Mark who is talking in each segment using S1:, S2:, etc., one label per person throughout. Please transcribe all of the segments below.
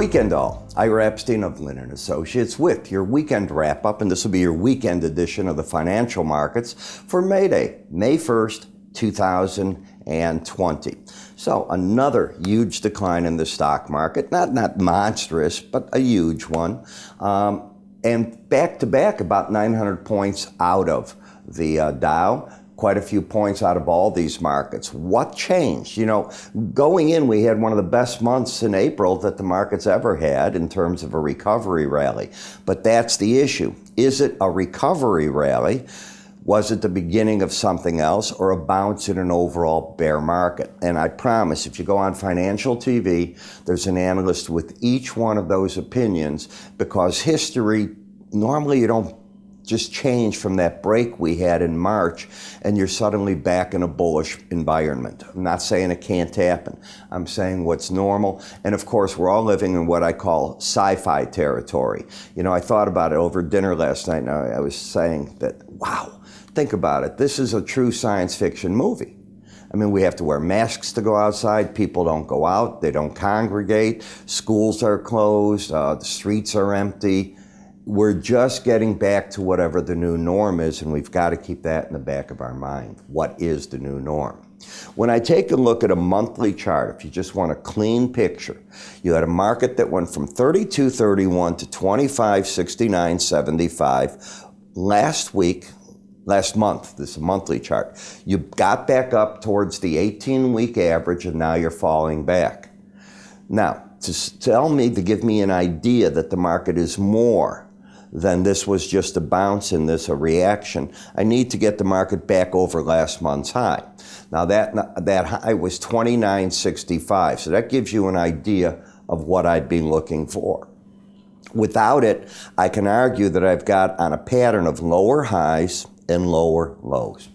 S1: weekend all. Ira Epstein of Linn Associates with your weekend wrap-up, and this will be your weekend edition of the financial markets for May Day, May 1st, 2020. So another huge decline in the stock market, not monstrous, but a huge one. And back-to-back about 900 points out of the Dow. Quite a few points out of all these markets. What changed? You know, going in, we had one of the best months in April that the markets ever had in terms of a recovery rally. But that's the issue. Is it a recovery rally? Was it the beginning of something else, or a bounce in an overall bear market? And I promise, if you go on financial TV, there's an analyst with each one of those opinions, because history, normally you don't just change from that break we had in March and you're suddenly back in a bullish environment. I'm not saying it can't happen. I'm saying what's normal. And of course, we're all living in what I call sci-fi territory. You know, I thought about it over dinner last night, and I was saying that, wow, think about it. This is a true science fiction movie. I mean, we have to wear masks to go outside. People don't go out. They don't congregate. Schools are closed. The streets are empty. We're just getting back to whatever the new norm is, and we've got to keep that in the back of our mind. What is the new norm? When I take a look at a monthly chart, if you just want a clean picture, you had a market that went from 32.31 to 25.69.75 last month. This is a monthly chart. You got back up towards the 18-week average, and now you're falling back. Now, to give me an idea that the market is more than this was just a bounce in this, a reaction, I need to get the market back over last month's high. Now that high was 29.65, so that gives you an idea of what I'd be looking for. Without it, I can argue that I've got on a pattern of lower highs and lower lows.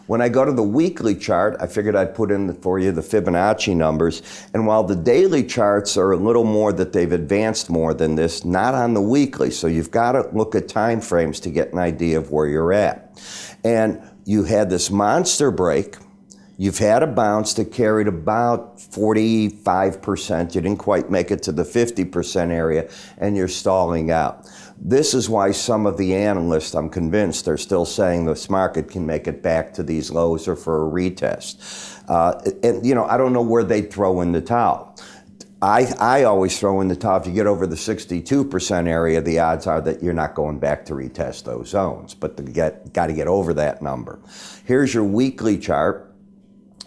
S1: When I go to the weekly chart, I figured I'd put in for you the Fibonacci numbers. And while the daily charts are a little more that they've advanced more than this, not on the weekly. So you've got to look at time frames to get an idea of where you're at. And you had this monster break. You've had a bounce that carried about 45%. You didn't quite make it to the 50% area, and you're stalling out. This is why some of the analysts, I'm convinced, are still saying this market can make it back to these lows or for a retest. And you know, I don't know where they throw in the towel. I always throw in the towel. If you get over the 62% area, the odds are that you're not going back to retest those zones. But got to get over that number. Here's your weekly chart.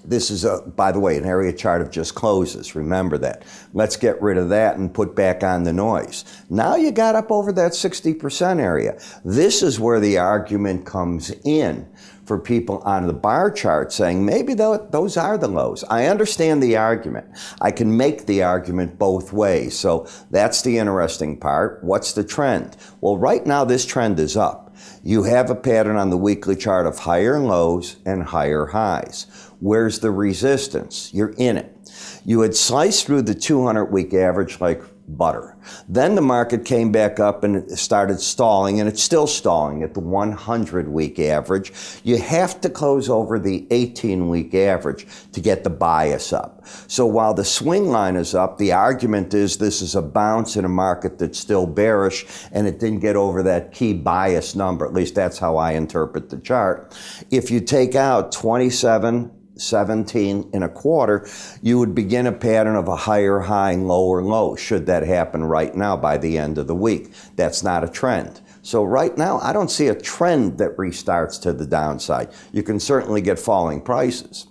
S1: This is, by the way, an area chart of just closes. Remember that. Let's get rid of that and put back on the noise. Now you got up over that 60% area. This is where the argument comes in for people on the bar chart saying maybe those are the lows. I understand the argument. I can make the argument both ways. So that's the interesting part. What's the trend? Well, right now this trend is up. You have a pattern on the weekly chart of higher lows and higher highs. Where's the resistance? You're in it. You had sliced through the 200-week average like butter. Then the market came back up and it started stalling, and it's still stalling at the 100-week average. You have to close over the 18-week average to get the bias up. So while the swing line is up, the argument is this is a bounce in a market that's still bearish, and it didn't get over that key bias number. At least that's how I interpret the chart. If you take out 17.25, you would begin a pattern of a higher high and lower low, should that happen right now by the end of the week. That's not a trend. So right now, I don't see a trend that restarts to the downside. You can certainly get falling prices.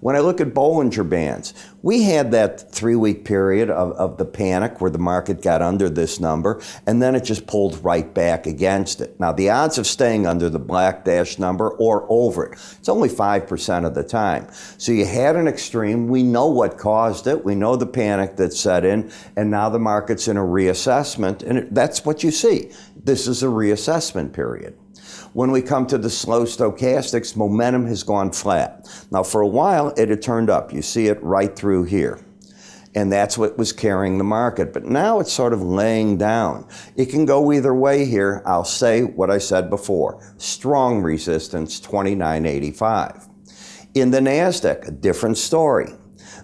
S1: When I look at Bollinger Bands, we had that 3-week period of the panic where the market got under this number, and then it just pulled right back against it. Now, the odds of staying under the black dash number or over it, it's only 5% of the time. So you had an extreme. We know what caused it. We know the panic that set in, and now the market's in a reassessment, and that's what you see. This is a reassessment period. When we come to the slow stochastics, momentum has gone flat. Now, for a while, it had turned up. You see it right through here. And that's what was carrying the market. But now it's sort of laying down. It can go either way here. I'll say what I said before. Strong resistance, 29.85. In the NASDAQ, a different story.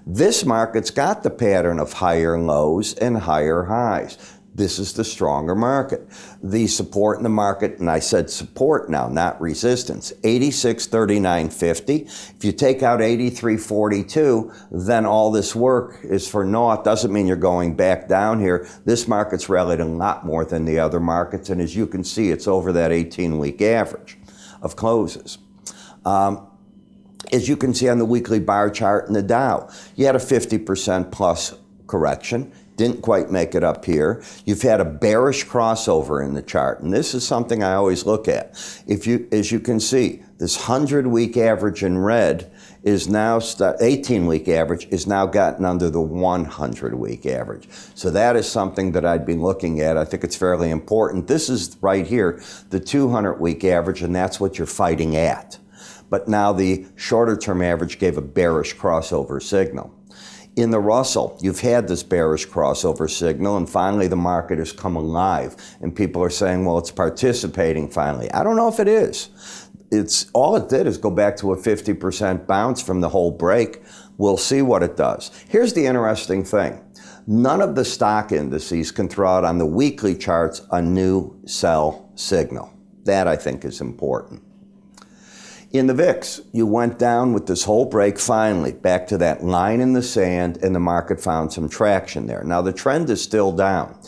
S1: This market's got the pattern of higher lows and higher highs. This is the stronger market. The support in the market, and I said support now, not resistance, 86.39.50. If you take out 83.42, then all this work is for naught. Doesn't mean you're going back down here. This market's rallied a lot more than the other markets, and as you can see, it's over that 18-week average of closes. As you can see on the weekly bar chart in the Dow, you had a 50% plus correction. Didn't quite make it up here. You've had a bearish crossover in the chart, and this is something I always look at. As you can see, this 100-week average in red is now, 18-week average is now gotten under the 100-week average. So that is something that I'd be looking at. I think it's fairly important. This is right here, the 200-week average, and that's what you're fighting at. But now the shorter-term average gave a bearish crossover signal. In the Russell, you've had this bearish crossover signal, and finally the market has come alive, and people are saying, well, it's participating finally. I don't know if it is. All it did is go back to a 50% bounce from the whole break. We'll see what it does. Here's the interesting thing. None of the stock indices can throw out on the weekly charts a new sell signal. That, I think, is important. In the VIX, you went down with this whole break finally, back to that line in the sand, and the market found some traction there. Now, the trend is still down.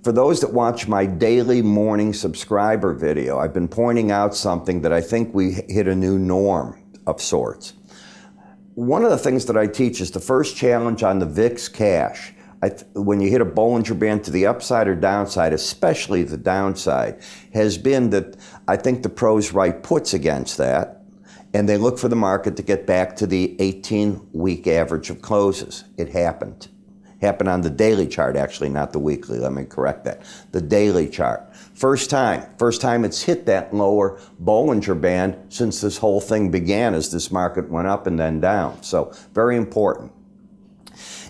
S1: For those that watch my daily morning subscriber video, I've been pointing out something that I think we hit a new norm of sorts. One of the things that I teach is the first challenge on the VIX cash. When you hit a Bollinger Band to the upside or downside, especially the downside, has been that I think the pros write puts against that, and they look for the market to get back to the 18-week average of closes. It happened. Happened on the daily chart, actually, not the weekly. Let me correct that. The daily chart. First time it's hit that lower Bollinger Band since this whole thing began, as this market went up and then down. So very important.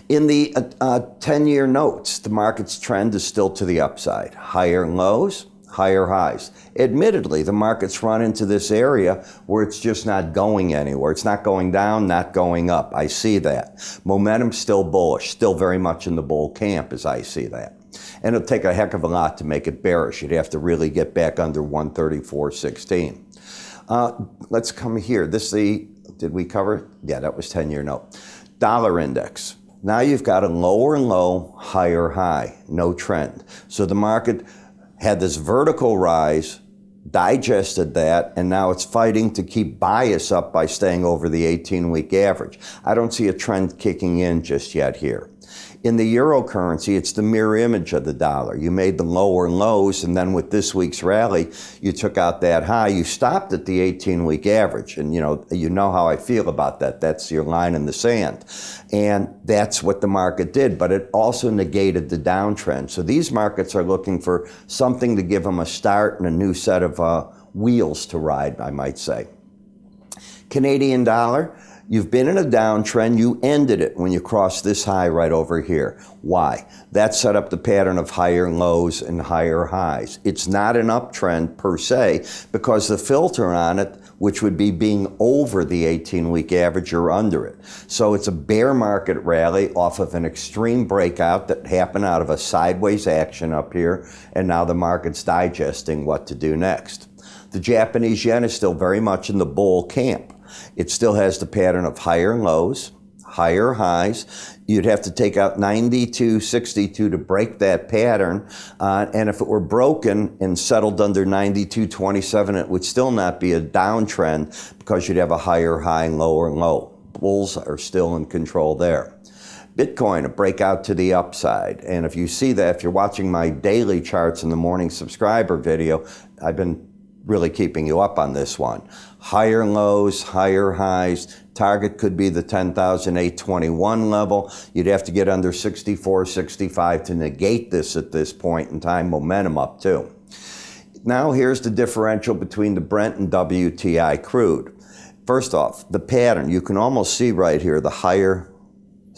S1: In the 10-year notes, the market's trend is still to the upside. Higher lows, higher highs. Admittedly, the market's run into this area where it's just not going anywhere. It's not going down, not going up. I see that. Momentum's still bullish, still very much in the bull camp as I see that. And it'll take a heck of a lot to make it bearish. You'd have to really get back under 134.16. Let's come here. Did we cover? Yeah, that was 10-year note. Dollar index. Now you've got a lower low, higher high, no trend. So the market had this vertical rise, digested that, and now it's fighting to keep bias up by staying over the 18-week average. I don't see a trend kicking in just yet here. In the eurocurrency, it's the mirror image of the dollar. You made the lower lows, and then with this week's rally, you took out that high. You stopped at the 18-week average, and you know how I feel about that. That's your line in the sand. And that's what the market did, but it also negated the downtrend. So these markets are looking for something to give them a start and a new set of wheels to ride, I might say. Canadian dollar. You've been in a downtrend. You ended it when you crossed this high right over here. Why? That set up the pattern of higher lows and higher highs. It's not an uptrend per se because the filter on it, which would be being over the 18-week average or under it. So it's a bear market rally off of an extreme breakout that happened out of a sideways action up here, and now the market's digesting what to do next. The Japanese yen is still very much in the bull camp. It still has the pattern of higher lows, higher highs. You'd have to take out 92.62 to break that pattern. And if it were broken and settled under 92.27, it would still not be a downtrend because you'd have a higher high and lower low. Bulls are still in control there. Bitcoin, a breakout to the upside. And if you see that, if you're watching my daily charts in the morning subscriber video, I've been really keeping you up on this one. Higher lows, higher highs. Target could be the 10,821 level. You'd have to get under 64.65 to negate this at this point in time. Momentum up too. Now here's the differential between the Brent and WTI crude. First off, the pattern. You can almost see right here the higher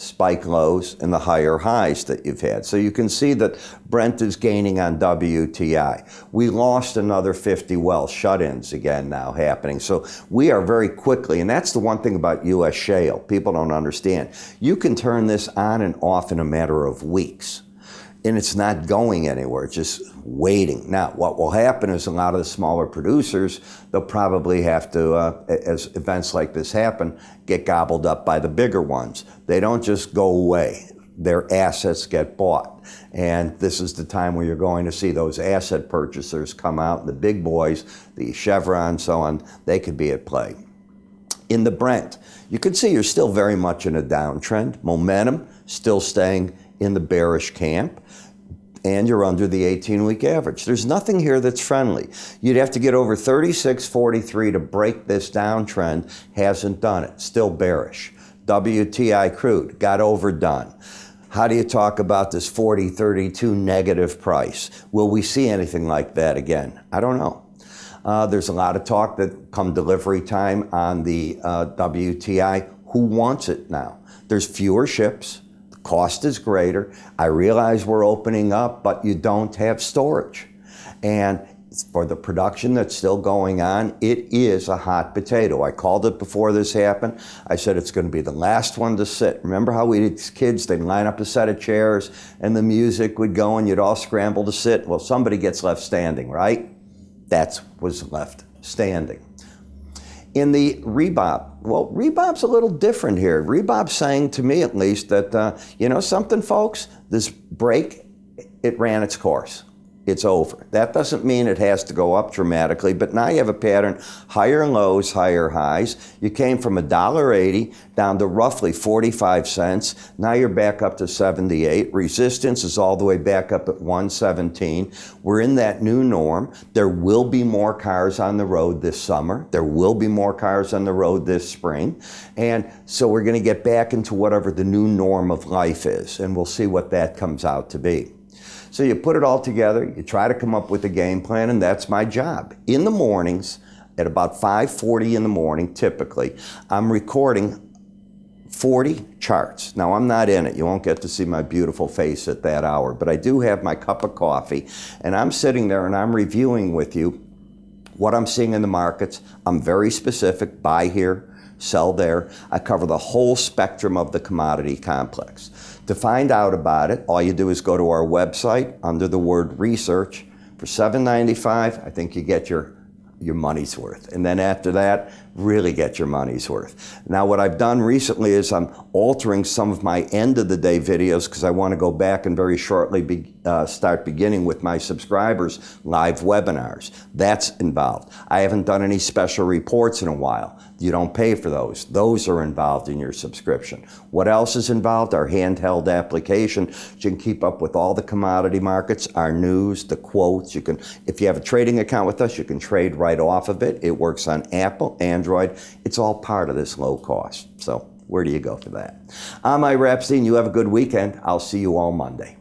S1: spike lows and the higher highs that you've had. So you can see that Brent is gaining on WTI. We lost another 50 well shut-ins again now happening. So we are very quickly, and that's the one thing about U.S. shale people don't understand. You can turn this on and off in a matter of weeks. And it's not going anywhere, it's just waiting. Now, what will happen is a lot of the smaller producers, they'll probably have to, as events like this happen, get gobbled up by the bigger ones. They don't just go away. Their assets get bought. And this is the time where you're going to see those asset purchasers come out. The big boys, the Chevron, so on, they could be at play. In the Brent, you can see you're still very much in a downtrend. Momentum still staying in the bearish camp, and you're under the 18-week average. There's nothing here that's friendly. You'd have to get over 36.43 to break this downtrend. Hasn't done it. Still bearish. WTI crude got overdone. How do you talk about this 40.32 negative price? Will we see anything like that again? I don't know. There's a lot of talk that come delivery time on the WTI, who wants it now? There's fewer ships. Cost is greater. I realize we're opening up, but you don't have storage. And for the production that's still going on, it is a hot potato. I called it before this happened. I said it's going to be the last one to sit. Remember how we as kids, they'd line up a set of chairs and the music would go and you'd all scramble to sit? Well, somebody gets left standing, right? That was left standing. In the Rebob, well, Rebob's a little different here. Rebob's saying to me at least that, you know something, folks, this break, it ran its course. It's over. That doesn't mean it has to go up dramatically, but now you have a pattern, higher lows, higher highs. You came from $1.80 down to roughly 45 cents. Now you're back up to 78. Resistance is all the way back up at 117. We're in that new norm. There will be more cars on the road this summer. There will be more cars on the road this spring. And so we're going to get back into whatever the new norm of life is, and we'll see what that comes out to be. So you put it all together, you try to come up with a game plan, and that's my job. In the mornings, at about 5:40 in the morning, typically, I'm recording 40 charts. Now, I'm not in it. You won't get to see my beautiful face at that hour, but I do have my cup of coffee, and I'm sitting there and I'm reviewing with you what I'm seeing in the markets. I'm very specific, buy here, sell there. I cover the whole spectrum of the commodity complex. To find out about it, all you do is go to our website under the word research. For $7.95, I think you get your money's worth. And then after that, really get your money's worth. Now, what I've done recently is I'm altering some of my end of the day videos because I want to go back and very shortly start beginning with my subscribers live webinars. That's involved. I haven't done any special reports in a while. You don't pay for those. Those are involved in your subscription. What else is involved? Our handheld application. You can keep up with all the commodity markets, our news, the quotes. You can, if you have a trading account with us, you can trade right off of it. It works on Apple, Android. It's all part of this low cost. So where do you go for that? I'm Ira Epstein. You have a good weekend. I'll see you all Monday.